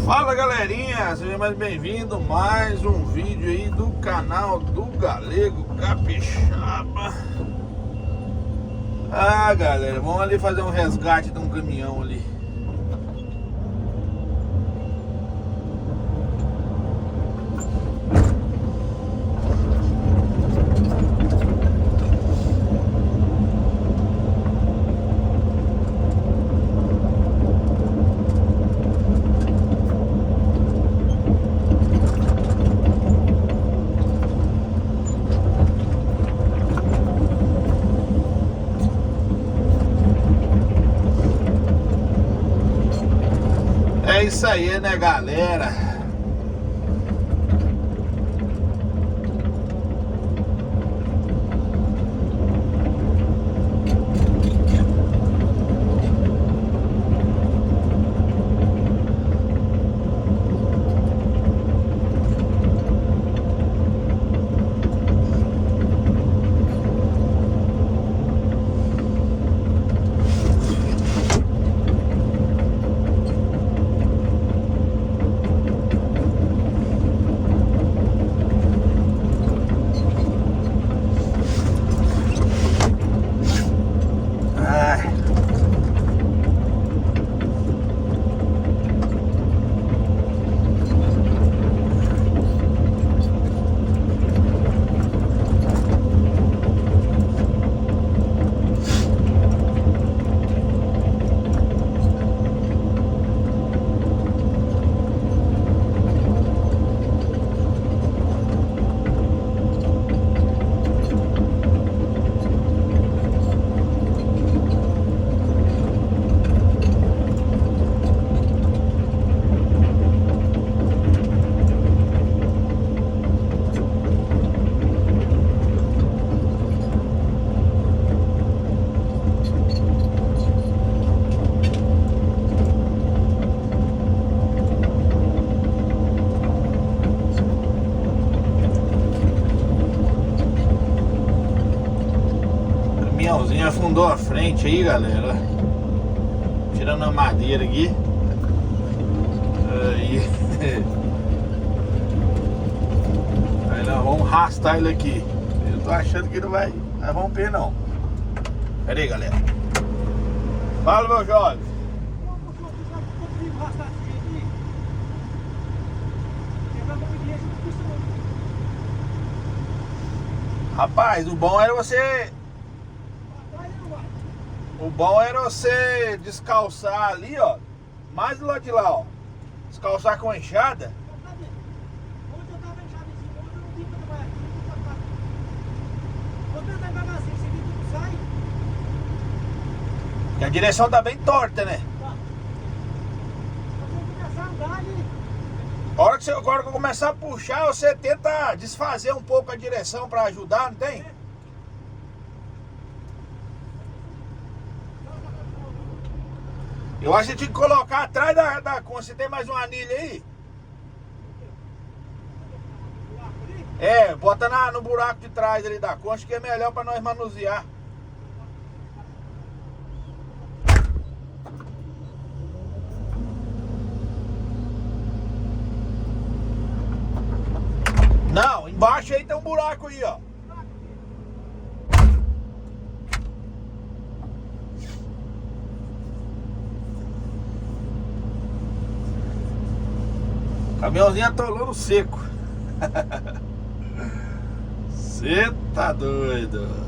Fala galerinha, seja mais bem-vindo, mais um vídeo aí do canal do Galego Capixaba. Ah galera, vamos ali fazer um resgate de um caminhão ali. É isso aí, né, galera? O caminhãozinho afundou a frente aí, galera. Tirando a madeira aqui. Aí. Aí nós vamos arrastar ele aqui. Eu tô achando que não vai romper não. Pera aí, galera. Fala, meu jovem. Rapaz, o bom era você descalçar ali, ó. Mais do lado de lá, ó. Descalçar com a enxada. Que a direção tá bem torta, né? Agora que eu começar a puxar, você tenta desfazer um pouco a direção pra ajudar, não tem? Eu acho que tinha que colocar atrás da concha. Você tem mais uma anilha aí? É, bota no buraco de trás ali da concha, que é melhor pra nós manusear. Não, embaixo aí tem um buraco aí, ó. Caminhãozinho atolou no seco. Cê tá doido.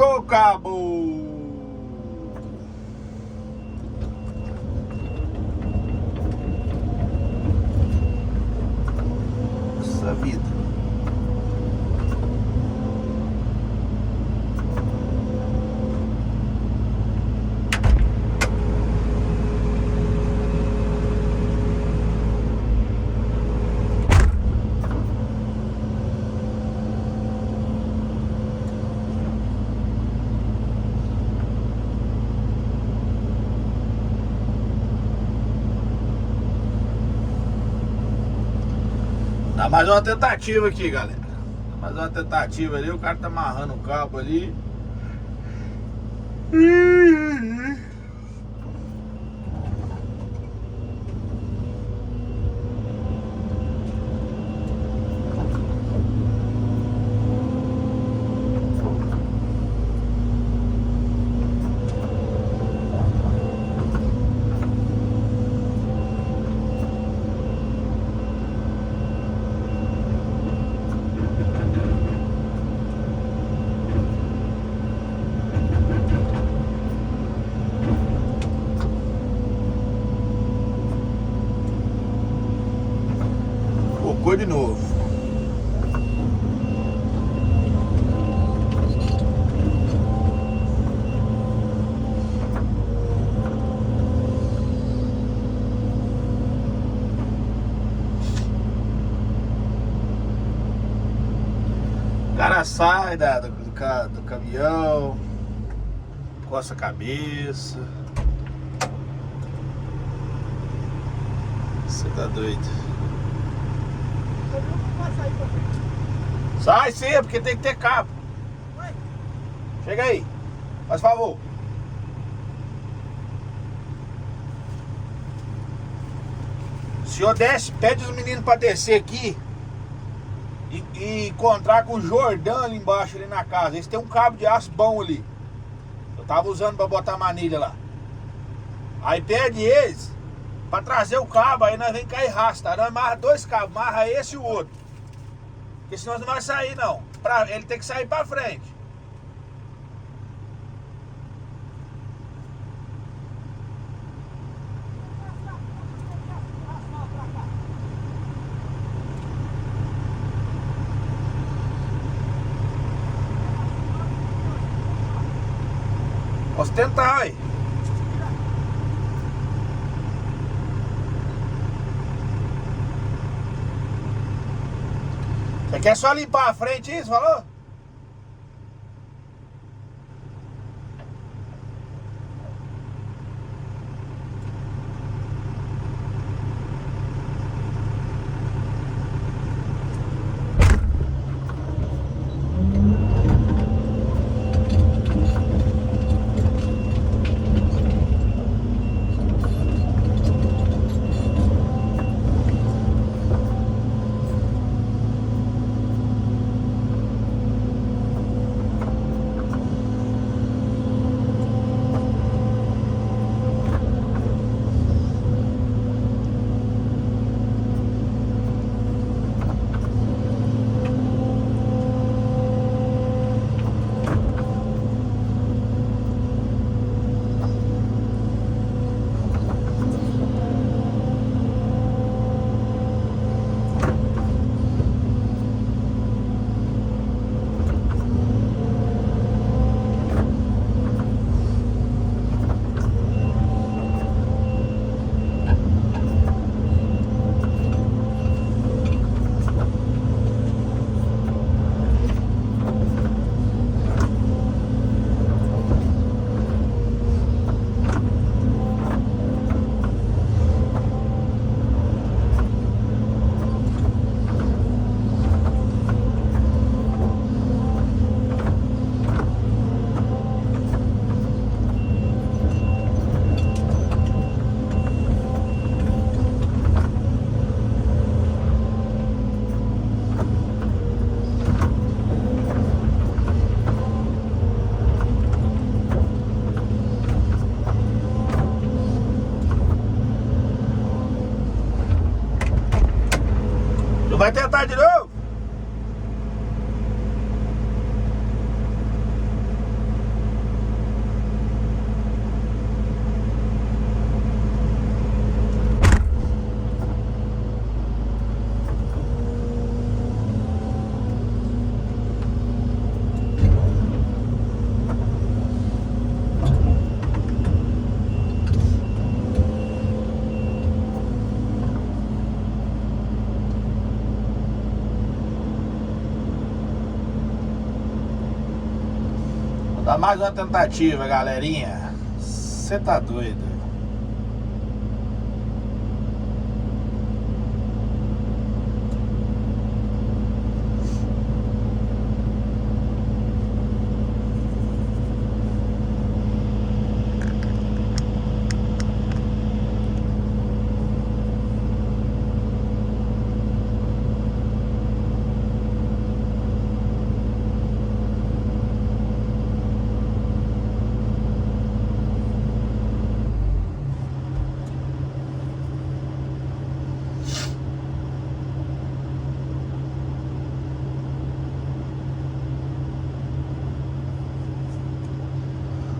Arriscou o cabo. Nossa vida. Dá mais uma tentativa aqui, galera. Dá mais uma tentativa ali. O cara tá amarrando o cabo ali. Focou de novo. O cara sai do caminhão, coça a cabeça. Você tá doido? Sai sim, porque tem que ter cabo. Chega aí, faz favor. O senhor desce, pede os meninos pra descer aqui e encontrar com o Jordão ali embaixo, ali na casa. Eles têm um cabo de aço bom ali. Eu tava usando pra botar manilha lá. Aí pede eles pra trazer o cabo, aí nós vem cá e rasta. Nós amarra dois cabos, amarra esse e o outro. Porque senão não vai sair não. Ele tem que sair pra frente. Posso tentar aí. Você quer só limpar a frente isso, falou? Vai tentar de novo? Só mais uma tentativa, galerinha. Você tá doido?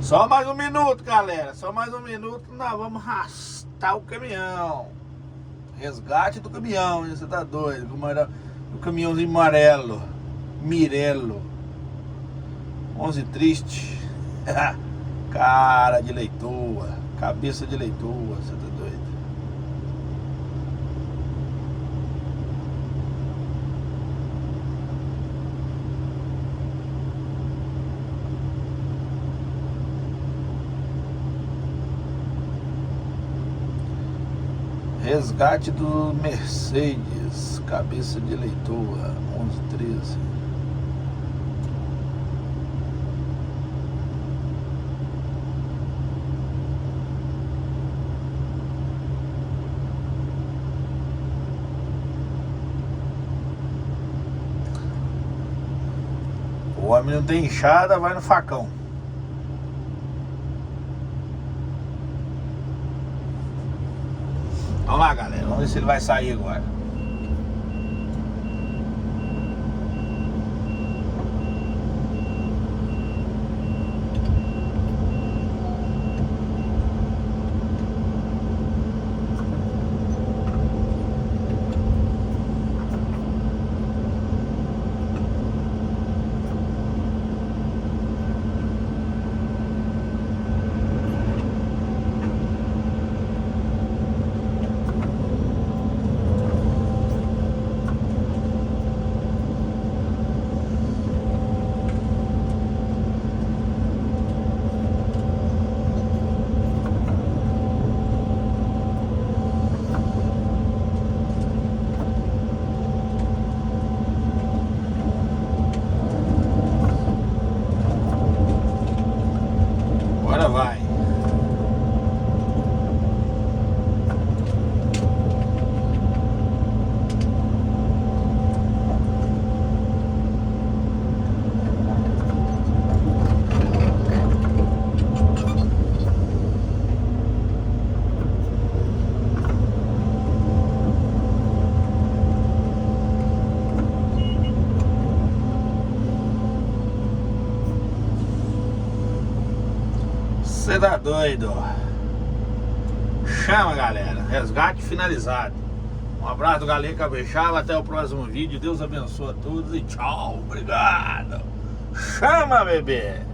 Só mais um minuto, galera. Só mais um minuto, nós vamos arrastar o caminhão. Resgate do caminhão, hein? Você tá doido? O caminhãozinho amarelo. Mirelo. 11 triste. Cara de leitoa. Cabeça de leitoa. Você tá doido? Resgate do Mercedes, cabeça de leitoa, 1113. O homem não tem enxada, vai no facão. Vamos lá, galera. Vamos ver se ele vai sair agora. Agora vai. Você tá doido? Chama, galera. Resgate finalizado. Um abraço do Galinha Capixaba. Até o próximo vídeo. Deus abençoe a todos e tchau. Obrigado. Chama, bebê.